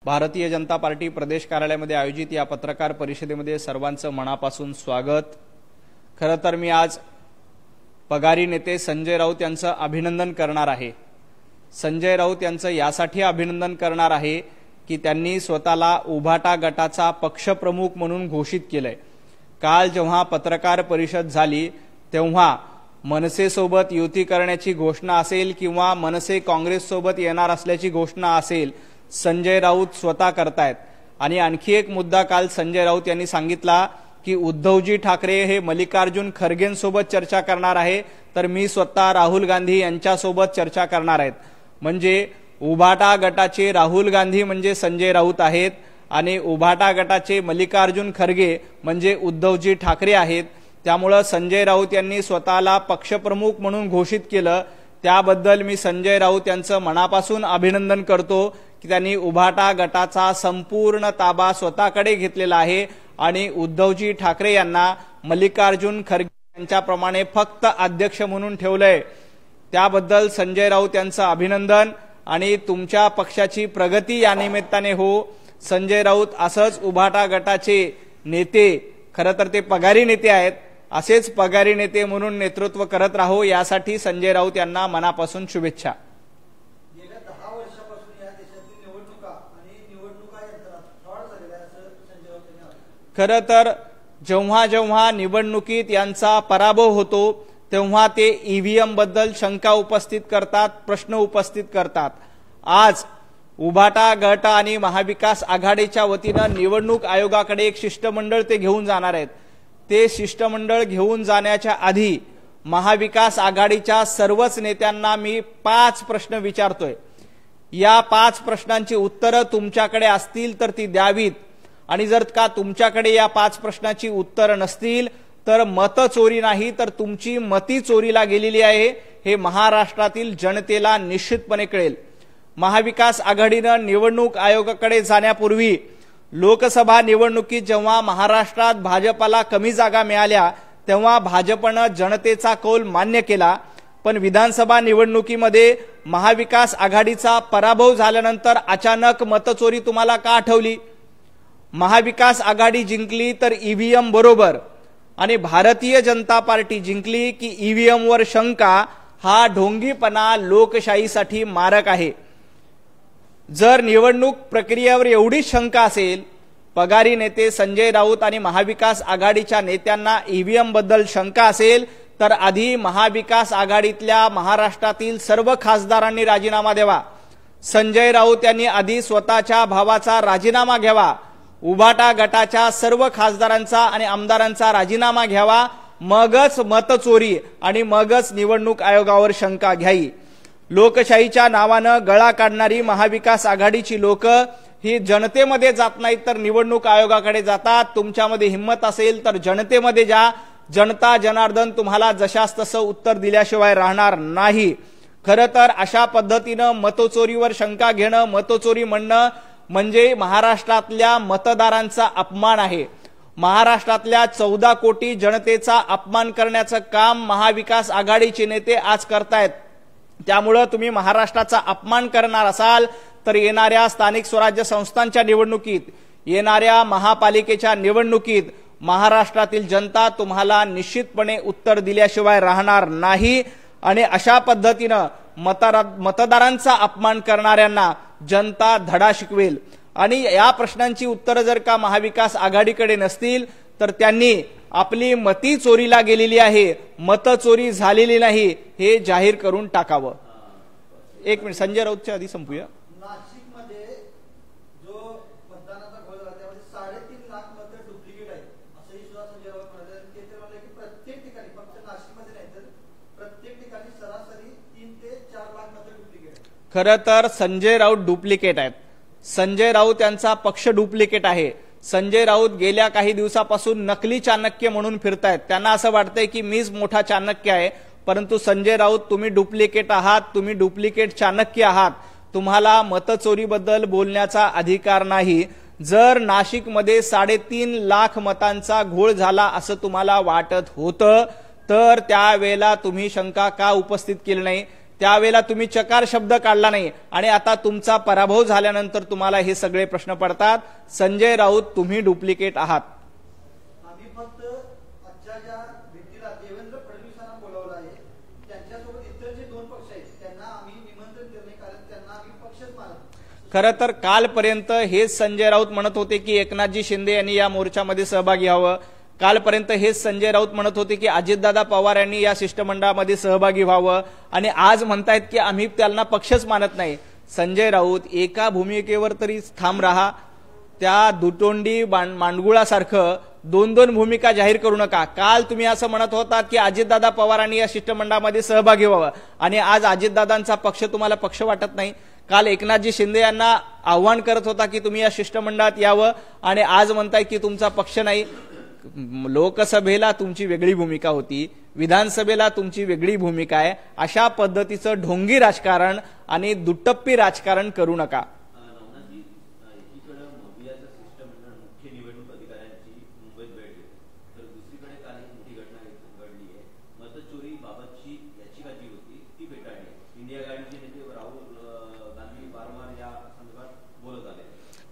Bharatiya Janata party प्रदेश कार्यालयामध्ये आयोजित या पत्रकार परिषदेमध्ये सर्वांचं मनापासून स्वागत। खरं तर मी आज पगारी नेते संजय राऊत यांचं अभिनंदन करणार आहे। संजय राऊत यांचं यासाठी अभिनंदन करणार आहे की त्यांनी स्वतःला उभाटा गटाचा पक्षप्रमुख म्हणून घोषित केलंय। काल जेव्हा पत्रकार परिषद झाली तेव्हा मनसेसोबत युती करण्याची घोषणा असेल किंवा मनसे काँग्रेससोबत येणार असल्याची घोषणा असेल, संजय राऊत स्वतः करतायत। आणि आणखी एक मुद्दा काल संजय राऊत यांनी सांगितला की उद्धवजी ठाकरे हे मल्लिकार्जुन खरगेंसोबत चर्चा करणार आहे, तर मी स्वतः राहुल गांधी यांच्यासोबत चर्चा करणार आहेत। म्हणजे उभाटा गटाचे राहुल गांधी म्हणजे संजय राऊत आहेत आणि उभाटा गटाचे मल्लिकार्जुन खरगे म्हणजे उद्धवजी ठाकरे आहेत। त्यामुळे संजय राऊत यांनी स्वतःला पक्षप्रमुख म्हणून घोषित केलं, त्याबद्दल मी संजय राऊत यांचं मनापासून अभिनंदन करतो की त्यांनी उभाटा गटाचा संपूर्ण ताबा स्वतःकडे घेतलेला आहे आणि उद्धवजी ठाकरे यांना मल्लिकार्जुन खरगे यांच्याप्रमाणे फक्त अध्यक्ष म्हणून ठेवलंय। त्याबद्दल संजय राऊत यांचं अभिनंदन आणि तुमच्या पक्षाची प्रगती या निमित्ताने हो। संजय राऊत असंच उभाटा गटाचे नेते, खरं तर ते पगारी नेते आहेत, असेच पगारी नेते म्हणून नेतृत्व करत राहो यासाठी संजय राऊत यांना मनापासून शुभेच्छा। गेल्या 10 वर्षापासून या देशातील निवडणुका आणि निवडणुका यंत्रात फ्रॉड झालेला आहे असं संजय राऊत यांनी म्हटलं। खरं तर जेव्हा जेव्हा निवडणुकीत यांचा पराभव होतो तेव्हा ते ईव्हीएम बद्दल शंका उपस्थित करतात, प्रश्न उपस्थित करतात। आज उभाटा गट आणि महाविकास आघाडीच्या वतीनं निवडणूक आयोगाकडे एक शिष्टमंडळ ते घेऊन जाणार आहेत। ते शिष्टमंडळ घेऊन जाण्याच्या आधी महाविकास आघाडीच्या सर्वच नेत्यांना मी 5 प्रश्न विचारतोय। या 5 प्रश्नांची उत्तरं तुमच्याकडे असतील तर ती द्यावीत आणि जर का तुमच्याकडे या 5 प्रश्नांची उत्तरं नसतील तर मतचोरी नाही तर तुमची मती चोरीला गेलेली आहे हे महाराष्ट्रातील जनतेला निश्चितपणे कळेल। महाविकास आघाडीनं निवडणूक आयोगाकडे जाण्यापूर्वी लोकसभा निवडणुकीत जेव्हा महाराष्ट्रात भाजपला कमी जागा मिळाल्या तेव्हा भाजपनं जनतेचा कौल मान्य केला, पण विधानसभा निवडणुकीमध्ये महाविकास आघाडीचा पराभव झाल्यानंतर अचानक मतचोरी तुम्हाला का आठवली? महाविकास आघाडी जिंकली तर ईव्हीएम बरोबर आणि भारतीय जनता पार्टी जिंकली की ईव्हीएम वर शंका हा ढोंगीपणा लोकशाहीसाठी मारक आहे। जर निवडणूक प्रक्रियेवर एवढी शंका असेल, पगारी नेते संजय राऊत आणि महाविकास आघाडीच्या नेत्यांना ईव्हीएम बद्दल शंका असेल तर आधी महाविकास आघाडीतल्या महाराष्ट्रातील सर्व खासदारांनी राजीनामा द्यावा। संजय राऊत यांनी आधी स्वतःच्या भावाचा राजीनामा घ्यावा, उभाटा गटाच्या सर्व खासदारांचा आणि आमदारांचा राजीनामा घ्यावा, मगच मतचोरी आणि मगच निवडणूक आयोगावर शंका घ्यावी। लोकशाहीच्या नावानं गळा काढणारी महाविकास आघाडीची लोक ही जनतेमध्ये जात नाहीत तर निवडणूक आयोगाकडे जातात। तुमच्यामध्ये हिम्मत असेल तर जनतेमध्ये जा, जनता जनार्दन तुम्हाला जशास तसं उत्तर दिल्याशिवाय राहणार नाही। खरं तर अशा पद्धतीनं मतचोरीवर शंका घेणं, मतचोरी म्हणणं म्हणजे महाराष्ट्रातल्या मतदारांचा अपमान आहे। महाराष्ट्रातल्या 14 कोटी जनतेचा अपमान करण्याचं काम महाविकास आघाडीचे नेते आज करतायत। त्यामुळे तुम्ही महाराष्ट्राचा अपमान करणार असाल तर येणाऱ्या स्थानिक स्वराज्य संस्थांच्या निवडणुकीत, येणाऱ्या महापालिकेच्या निवडणुकीत महाराष्ट्रातील जनता तुम्हाला निश्चितपणे उत्तर दिल्याशिवाय राहणार नाही आणि अशा पद्धतीनं मतदारांचा अपमान करणाऱ्यांना जनता धडा शिकवेल। आणि या प्रश्नांची उत्तरं जर का महाविकास आघाडीकडे नसतील तर त्यांनी आपली मती चोरीला गेलेली आहे, मतचोरी झालेली नाही हे जाहीर करून टाकावं। एक मिनिट, संजय राऊतच्या आधी संपूया। नाशिकमध्ये जो मतदानाचा घोळ झाला त्यामध्ये 3.5 लाख मतं डुप्लिकेट आहेत असंही सुद्धा संजय राऊत म्हणाले। ते म्हणाले की प्रत्येक ठिकाणी, फक्त नाशिकमध्ये नाही तर प्रत्येक ठिकाणी सरासरी 3 ते 4 लाख मतं डुप्लिकेट आहेत। खरं तर संजय राऊत डुप्लिकेट आहेत। संजय राऊत यांचा पक्ष डुप्लिकेट आहे। संजय राऊत गेल्या काही दिवसापासून नकली चाणक्य म्हणून फिरतायत। त्यांना असं वाटतंय की मीच मोठा चाणक्य आहे, परंतु संजय राऊत तुम्ही डुप्लिकेट आहात, तुम्ही डुप्लिकेट चाणक्य आहात। तुम्हाला मतचोरीबद्दल बोलण्याचा अधिकार नाही। जर नाशिकमध्ये 3.5 लाख मतांचा घोळ झाला असं तुम्हाला वाटत होतं तर त्यावेळेला तुम्ही शंका का उपस्थित केली नाही? त्यावेळेला तुम्ही चकार शब्द काढला नाही आणि आता तुमचा पराभव झाल्यानंतर तुम्हाला हे सगळे प्रश्न पडतात. संजय राऊत, तुम्ही डुप्लिकेट आहात. आम्ही फक्त आजच्या ज्या व्यक्तीला देवेंद्र फडणवीसांना बोलावलं आहे त्यांच्यासोबत इतर जे 2 पक्ष आहेत त्यांना आम्ही निमंत्रण दिलं नाही, कारण त्यांना आम्ही पक्षच मानत. खरं तर कालपर्यंत हेच संजय राऊत म्हणत होते की एकनाथजी शिंदे यांनी या मोर्चामध्ये सहभागी व्हावं. कालपर्यंत हेच संजय राऊत म्हणत होते की अजितदादा पवार यांनी या शिष्टमंडळामध्ये सहभागी व्हावं आणि आज म्हणतायत की आम्ही त्यांना पक्षच मानत नाही. संजय राऊत, एका भूमिकेवर तरी ठाम राहा. त्या दुतोंडी मांडगुळासारखं 2-2 भूमिका जाहीर करू नका. काल तुम्ही असं म्हणत होतात की अजितदादा पवारांनी या शिष्टमंडळामध्ये सहभागी व्हावं आणि आज अजितदादांचा पक्ष तुम्हाला पक्ष वाटत नाही. काल एकनाथजी शिंदे यांना आव्हान करत होता की तुम्ही या शिष्टमंडळात यावं आणि आज म्हणताय की तुमचा पक्ष नाही. लोकसभेला तुमची वेगळी भूमिका होती, विधानसभेला तुमची वेगळी भूमिका आहे. अशा पद्धतीचं ढोंगी राजकारण आणि दुटप्पी राजकारण करू नका.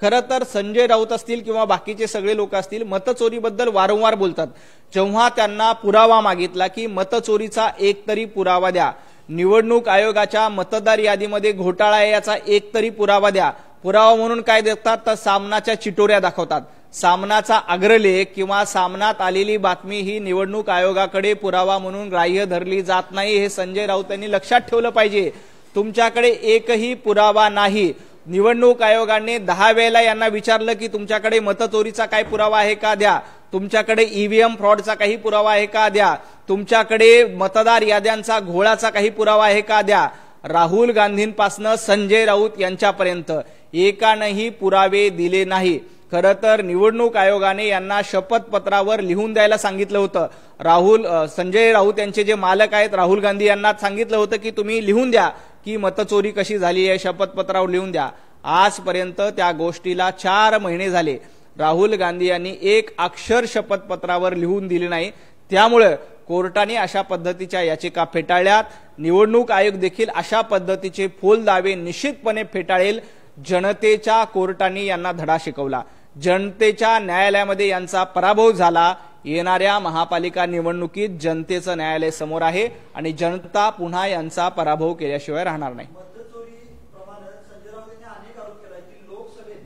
खरं तर संजय राऊत असतील किंवा बाकीचे सगळे लोक असतील मतचोरीबद्दल वारंवार बोलतात. जेव्हा त्यांना पुरावा मागितला की मतचोरीचा एक तरी पुरावा द्या, निवडणूक आयोगाच्या मतदार यादीमध्ये घोटाळा आहे याचा एक तरी पुरावा द्या, पुरावा म्हणून काय देतात तर सामनाच्या चिटोऱ्या दाखवतात. सामनाचा अग्रलेख किंवा सामनात आलेली बातमी ही निवडणूक आयोगाकडे पुरावा म्हणून ग्राह्य धरली जात नाही. हे संजय राऊत यांनी लक्षात ठेवलं पाहिजे. तुमच्याकडे एकही पुरावा नाही. निवडणूक आयोगाने 10 वेळेला यांना विचारलं की तुमच्याकडे मतचोरीचा काही पुरावा आहे का द्या, तुमच्याकडे ईव्हीएम फ्रॉडचा काही पुरावा आहे का द्या, तुमच्याकडे मतदार याद्यांचा घोळाचा काही पुरावा आहे का द्या. राहुल गांधींपासून संजय राऊत यांच्यापर्यंत एकानंही पुरावे दिले नाही. खरं तर निवडणूक आयोगाने यांना शपथपत्रावर लिहून द्यायला सांगितलं होतं. संजय राऊत यांचे जे मालक आहेत राहुल गांधी यांना सांगितलं होतं की तुम्ही लिहून द्या की मतचोरी कशी झाली आहे, शपथपत्रावर लिहून द्या. आजपर्यंत त्या गोष्टीला 4 महिने झाले. राहुल गांधी यांनी एक अक्षर शपथपत्रावर लिहून दिले नाही. त्यामुळे कोर्टाने अशा पद्धतीच्या याचिका फेटाळल्यात. निवडणूक आयोग देखील अशा पद्धतीचे फोल दावे निश्चितपणे फेटाळेल. जनतेच्या कोर्टाने यांना धडा शिकवला. जनतेच्या न्यायालयामध्ये यांचा पराभव झाला. येणाऱ्या महापालिका निवडणुकीत जनतेचं न्यायालय समोर आहे आणि जनता पुन्हा यांचा पराभव केल्याशिवाय राहणार नाही. मतचोरी प्रमाणे संजय राऊत यांनी अनेक आरोप केला की लोकसभेत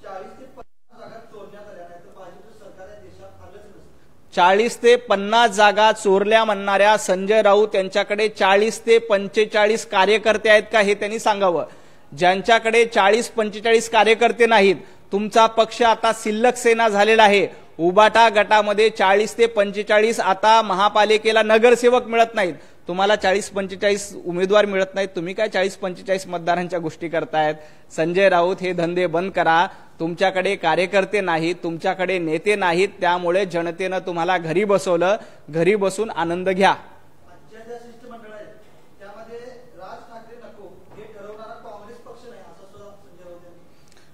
40 ते 50 जागा चोरण्यात आल्या, नाही तर भाजपचं सरकार या देशात आलंच नसतं. 40 ते 50 जागा चोरल्या म्हणणाऱ्या संजय राऊत यांच्याकडे 40 ते 45 कार्यकर्ते आहेत का हे त्यांनी सांगावं. ज्यांच्याकडे 40-45 कार्यकर्ते नाहीत, तुमचा पक्ष आता शिल्लक सेना झालेला आहे. उबाटा गटामध्ये 40 ते 45 आता महापालिकेला नगरसेवक मिळत नाहीत. तुम्हाला 40-45 उमेदवार मिळत नाहीत, तुम्ही काय 40-45 मतदारांच्या गोष्टी करतायत. संजय राऊत, हे धंदे बंद करा. तुमच्याकडे कार्यकर्ते नाहीत, तुमच्याकडे नेते नाहीत, त्यामुळे जनतेनं तुम्हाला घरी बसवलं. घरी बसून आनंद घ्या. आजच्या ज्या शिष्टमंडळ आहेत त्यामध्ये राज ठाकरे नको हे ठरवणारा काँग्रेस पक्ष नाही, असं संजय राऊत यांनी.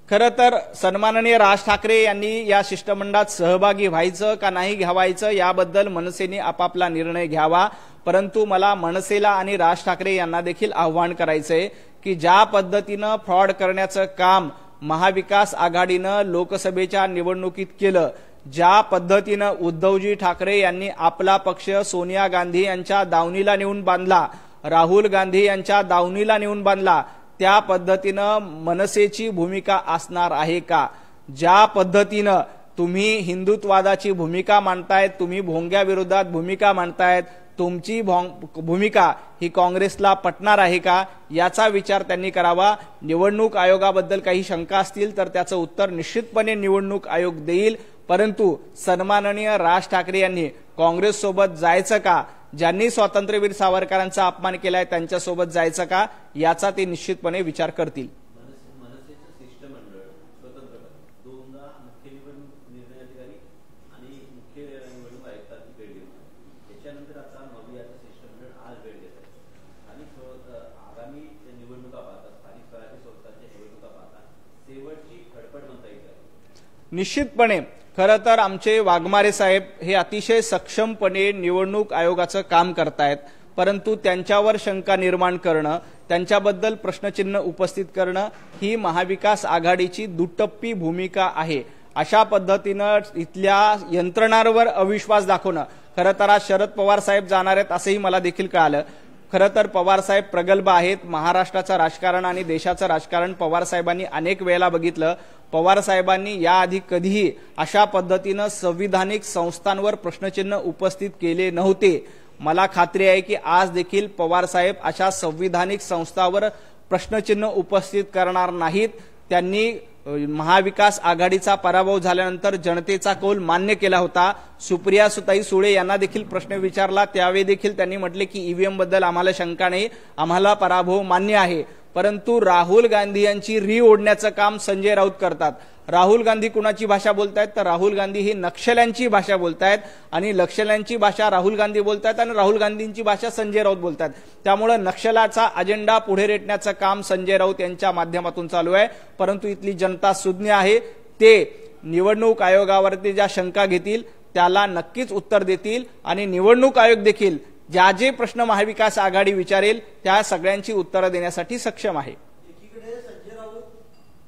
खरं तर सन्माननीय राज ठाकरे यांनी या शिष्टमंडळात सहभागी व्हायचं का नाही घ्यावायचं याबद्दल मनसेने आपापला निर्णय घ्यावा. परंतु मला मनसेला आणि राज ठाकरे यांना देखील आव्हान करायचंय की ज्या पद्धतीनं फ्रॉड करण्याचं काम महाविकास आघाडीनं लोकसभेच्या निवडणुकीत केलं, ज्या पद्धतीनं उद्धवजी ठाकरे यांनी आपला पक्ष सोनिया गांधी यांच्या दावणीला नेऊन बांधला, राहुल गांधी यांच्या दावणीला नेऊन बांधला, त्या पद्धतीनं मनसेची भूमिका असणार आहे का? ज्या पद्धतीनं तुम्ही हिंदुत्ववादाची भूमिका मांडतायत, तुम्ही भोंग्या विरोधात भूमिका मांडतायत, तुमची भूमिका ही काँग्रेसला पटणार आहे का याचा विचार त्यांनी करावा. निवडणूक आयोगाबद्दल काही शंका असतील तर त्याचं उत्तर निश्चितपणे निवडणूक आयोग देईल. परंतु सन्माननीय राज ठाकरे यांनी काँग्रेससोबत जायचं का, ज्यांनी स्वातंत्र्यवीर सावरकरांचा अपमान केलाय त्यांच्यासोबत जायचं का याचा ते निश्चितपणे विचार करतील. निश्चितपणे खरं तर आमचे वाघमारे साहेब हे अतिशय सक्षमपणे निवडणूक आयोगाचं काम करतायत. परंतु त्यांच्यावर शंका निर्माण करणं, त्यांच्याबद्दल प्रश्नचिन्ह उपस्थित करणं ही महाविकास आघाडीची दुटप्पी भूमिका आहे। अशा पद्धतीनं इथल्या यंत्रणांवर अविश्वास दाखवणं, खरं तर आज शरद पवार साहेब जाणार आहेत असंही मला देखील कळालं। खरं तर पवार साहेब प्रगल्भ आहेत, महाराष्ट्राचं राजकारण आणि देशाचं राजकारण पवार साहेबांनी अनेक वेळेला बघितलं। पवार साहेबांनी याआधी कधीही अशा पद्धतीनं संविधानिक संस्थांवर प्रश्नचिन्ह उपस्थित केले नव्हते। मला खात्री आहे की आज देखील पवार साहेब अशा संविधानिक संस्थांवर प्रश्नचिन्ह उपस्थित करणार नाहीत। त्यांनी महाविकास आघाडीचा पराभव झाल्यानंतर जनतेचा कौल मान्य केला होता। सुप्रिया सुताई सुळे यांना देखील प्रश्न विचारला, त्यावेळी देखील त्यांनी म्हटले की ईव्हीएम बद्दल आम्हाला शंका नाही, आम्हाला पराभव मान्य आहे। परंतु राहुल गांधी यांची री ओढण्याचं काम संजय राऊत करतात। राहुल गांधी कुणाची भाषा बोलतायत तर राहुल गांधी ही नक्षल्यांची भाषा बोलतायत आणि नक्षल्यांची भाषा राहुल गांधी बोलतायत आणि राहुल गांधींची भाषा संजय राऊत बोलतायत। त्यामुळे नक्षलाचा अजेंडा पुढे रेटण्याचं काम संजय राऊत यांच्या माध्यमातून चालू आहे। परंतु इथली जनता सुज्ञ आहे, ते निवडणूक आयोगावरती ज्या शंका घेतील त्याला नक्कीच उत्तर देतील आणि निवडणूक आयोग देखील ज्या जे प्रश्न महाविकास आघाडी विचारेल त्या सगळ्यांची उत्तरं देण्यासाठी सक्षम आहे। एकीकडे संजय राऊत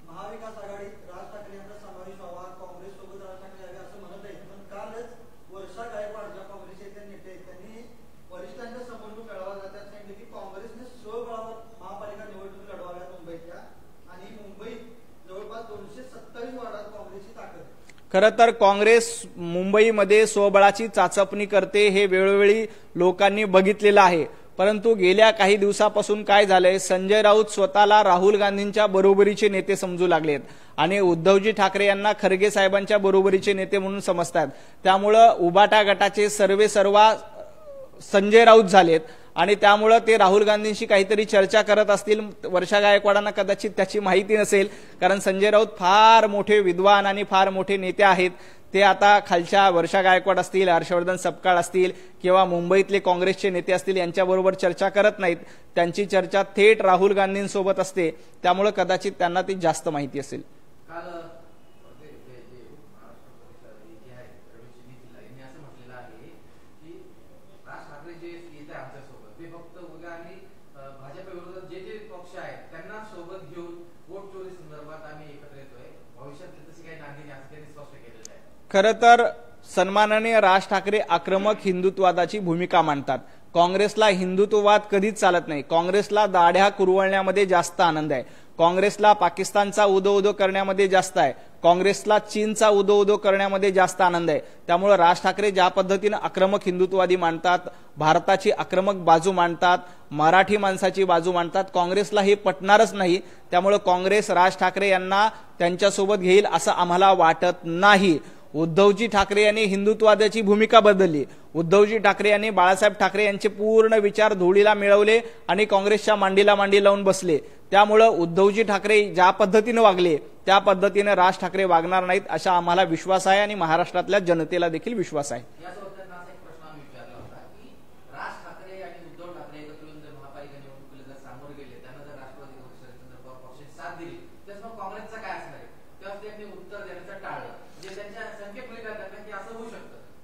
महाविकास आघाडीत राज ठाकरे यांचा समावेश व्हावा, काँग्रेस सोबत राज ठाकरे यावे असं म्हणत आहेत, पण कालच वर्षा गायकवाड ज्या काँग्रेसचे नेते आहेत त्यांनी वरिष्ठांच्या समोर मेळावा जातात सांगितले की काँग्रेसने स्वबळावर महापालिका निवडणूक लढवाव्यात मुंबईतल्या आणि मुंबईत जवळपास 227 वार्डात काँग्रेसची ताकद। खरं तर काँग्रेस मुंबईमध्ये स्वबळाची चाचपणी करते हे वेळोवेळी लोकांनी बघितलेलं आहे। परंतु गेल्या काही दिवसापासून काय झालंय, संजय राऊत स्वतःला राहुल गांधींच्या बरोबरीचे नेते समजू लागलेत आणि उद्धवजी ठाकरे यांना खरगे साहेबांच्या बरोबरीचे नेते म्हणून समजतात। त्यामुळं उबाटा गटाचे सर्वेसर्वा संजय राऊत झालेत आणि त्यामुळे ते राहुल गांधींशी काहीतरी चर्चा करत असतील। वर्षा गायकवाडांना कदाचित त्याची माहिती नसेल, कारण संजय राऊत फार मोठे विद्वान आणि फार मोठे नेते आहेत। ते आता खालच्या वर्षा गायकवाड असतील, हर्षवर्धन सपकाळ असतील किंवा मुंबईतले काँग्रेसचे नेते असतील यांच्याबरोबर चर्चा करत नाहीत, त्यांची चर्चा थेट राहुल गांधींसोबत असते। त्यामुळे कदाचित त्यांना ती जास्त माहिती असेल। खरं तर सन्माननीय राज ठाकरे आक्रमक हिंदुत्ववादाची भूमिका मांडतात। काँग्रेसला हिंदुत्ववाद कधीच चालत नाही। काँग्रेसला दाढ्या कुरवळण्यामध्ये जास्त आनंद आहे, काँग्रेसला पाकिस्तानचा उदो करण्यामध्ये जास्त आहे, काँग्रेसला चीनचा उदो करण्यामध्ये जास्त आनंद आहे। त्यामुळे राज ठाकरे ज्या पद्धतीने आक्रमक हिंदुत्ववादी मांडतात, भारताची आक्रमक बाजू मांडतात, मराठी माणसाची बाजू मांडतात, काँग्रेसला हे पटणारच नाही। त्यामुळे काँग्रेस राज ठाकरे यांना त्यांच्यासोबत घेईल असं आम्हाला वाटत नाही। उद्धवजी ठाकरे यांनी हिंदुत्ववादाची भूमिका बदलली, उद्धवजी ठाकरे यांनी बाळासाहेब ठाकरे यांचे पूर्ण विचार धुळीला मिळवले आणि काँग्रेसच्या मांडीला मांडी लावून बसले। त्यामुळे उद्धवजी ठाकरे ज्या पद्धतीने वागले त्या पद्धतीने राज ठाकरे वागणार नाहीत असा आम्हाला विश्वास आहे आणि महाराष्ट्रातल्या जनतेला देखील विश्वास आहे।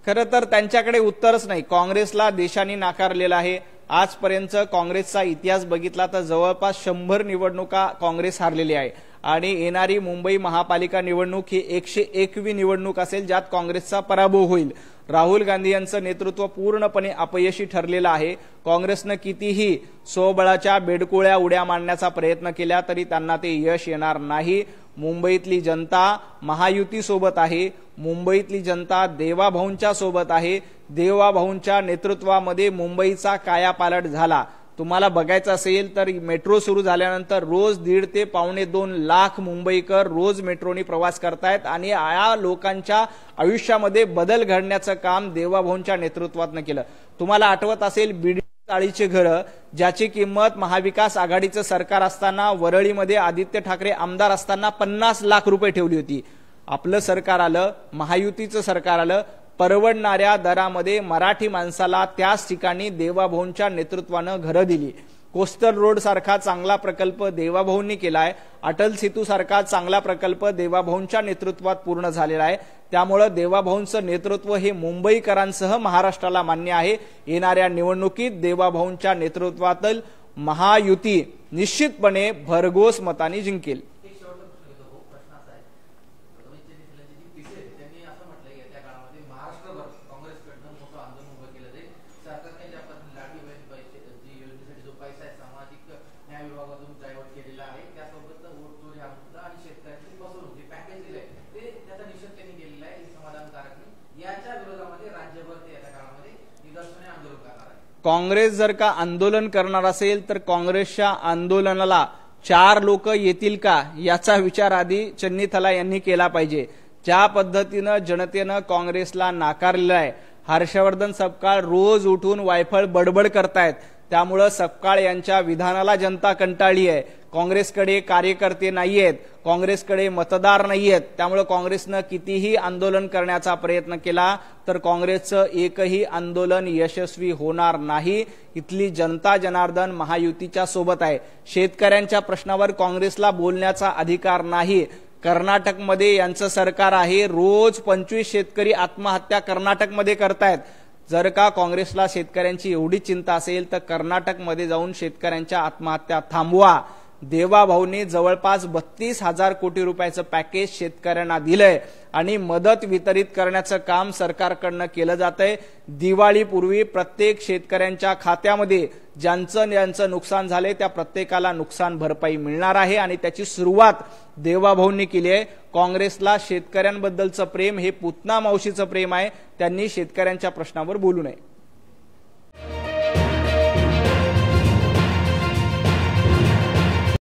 खरं तर त्यांच्याकडे उत्तरच नाही। काँग्रेसला देशाने नाकारलेला आहे। आजपर्यंत काँग्रेसचा इतिहास बघितला तर जवळपास 100 निवडणुका काँग्रेस हारलेली आहे आणि येणारी मुंबई महापालिका निवडणूक ही 101वी निवडणूक असेल ज्यात काँग्रेसचा पराभव होईल। राहुल गांधी यांचं नेतृत्व पूर्णपणे अपयशी ठरलेलं आहे। काँग्रेसनं कितीही स्वबळाच्या बेडकुळ्या उड्या मारण्याचा प्रयत्न केला तरी त्यांना ते यश येणार नाही। मुंबईतली जनता महायुती सोबत आहे, मुंबईतली जनता देवाभाऊंच्या सोबत आहे। देवाभाऊंच्या नेतृत्वामध्ये मुंबईचा कायापालट झाला। तुम्हाला बघायचं असेल तर मेट्रो सुरू झाल्यानंतर रोज 1.5 ते 2.25 लाख मुंबईकर रोज मेट्रोनी प्रवास करतायत आणि या लोकांच्या आयुष्यामध्ये बदल घडण्याचं काम देवाभाऊंच्या नेतृत्वातनं केलं। तुम्हाला आठवत असेल बीडी चाळीचे घरं ज्याची किंमत महाविकास आघाडीचं सरकार असताना वरळीमध्ये आदित्य ठाकरे आमदार असताना 50 लाख रुपये ठेवली होती। आपलं सरकार आलं, महायुतीचं सरकार आलं, परवडणाऱ्या दरामध्ये मराठी माणसाला त्याच ठिकाणी देवाभाऊंच्या नेतृत्वानं घरं दिली। कोस्टल रोड सारखा चांगला प्रकल्प देवाभाऊंनी केलाय, अटल सेतू सारखा चांगला प्रकल्प देवाभाऊंच्या नेतृत्वात पूर्ण झालेला आहे। त्यामुळे देवाभाऊंचं नेतृत्व हे मुंबईकरांसह महाराष्ट्राला मान्य आहे। येणाऱ्या निवडणुकीत देवाभाऊंच्या नेतृत्वातील महायुती निश्चितपणे भरघोस मतांनी जिंकेल। काँग्रेस जर का आंदोलन करणार असेल तर काँग्रेसच्या आंदोलनाला 4 लोक येतील का याचा विचार आधी चन्नीथला यांनी केला पाहिजे। ज्या पद्धतीनं जनतेनं काँग्रेसला नाकारलेलं आहे, हर्षवर्धन सपकाळ रोज उठून वायफळ बडबड करतायत, त्यामुळे सपकाळ यांच्या विधानाला जनता कंटाळली आहे। काँग्रेसकडे कार्यकर्ते नाहीयेत, काँग्रेसकडे मतदार नाहीयेत, त्यामुळे काँग्रेसनं कितीही आंदोलन करण्याचा प्रयत्न केला तर काँग्रेसचं एकही आंदोलन यशस्वी होणार नाही। इथली जनता जनार्दन महायुतीच्या सोबत आहे। शेतकऱ्यांच्या प्रश्नावर काँग्रेसला बोलण्याचा अधिकार नाही। कर्नाटकमध्ये यांचं सरकार आहे, रोज 25 शेतकरी आत्महत्या कर्नाटकमध्ये करतायत। जर का काँग्रेसला शेतकऱ्यांची एवढी चिंता असेल तर कर्नाटकमध्ये जाऊन शेतकऱ्यांच्या आत्महत्या थांबवा। देवाभाऊंनी जवळपास 32,000 कोटी रुपयाचं पॅकेज शेतकऱ्यांना दिलंय आणि मदत वितरित करण्याचं काम सरकारकडनं केलं जातंय। दिवाळीपूर्वी प्रत्येक शेतकऱ्यांच्या खात्यामध्ये ज्यांचं नुकसान झालंय त्या प्रत्येकाला नुकसान भरपाई मिळणार आहे आणि त्याची सुरुवात देवाभाऊंनी केली आहे। काँग्रेसला शेतकऱ्यांबद्दलचं प्रेम हे पुतना मावशीचं प्रेम आहे, त्यांनी शेतकऱ्यांच्या प्रश्नावर बोलू नये।